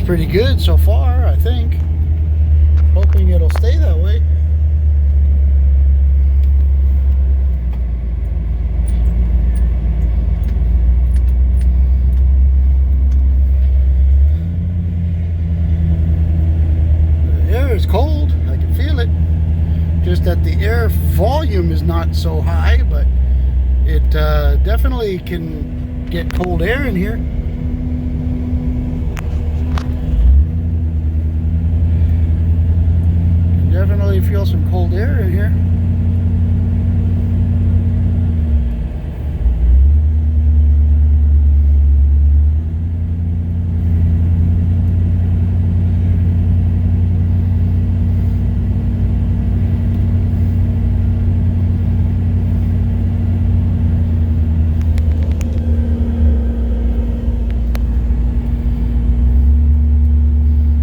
pretty good so far, I think. Hoping it'll stay that way. The air is cold, I can feel it. Just that the air volume is not so high, but it definitely can get cold air in here. Definitely feel some cold air in here.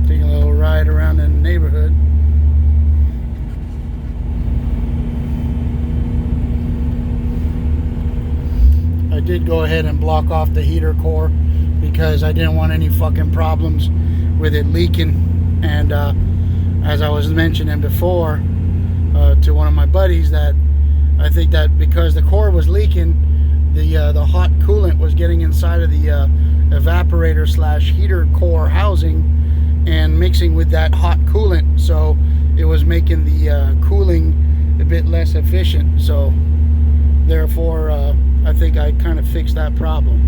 Taking a little ride around in the neighborhood. I did go ahead and block off the heater core because I didn't want any fucking problems with it leaking. And as I was mentioning before to one of my buddies, that I think that because the core was leaking, the hot coolant was getting inside of the evaporator slash heater core housing and mixing with that hot coolant, so it was making the cooling a bit less efficient. So therefore I think I kind of fixed that problem.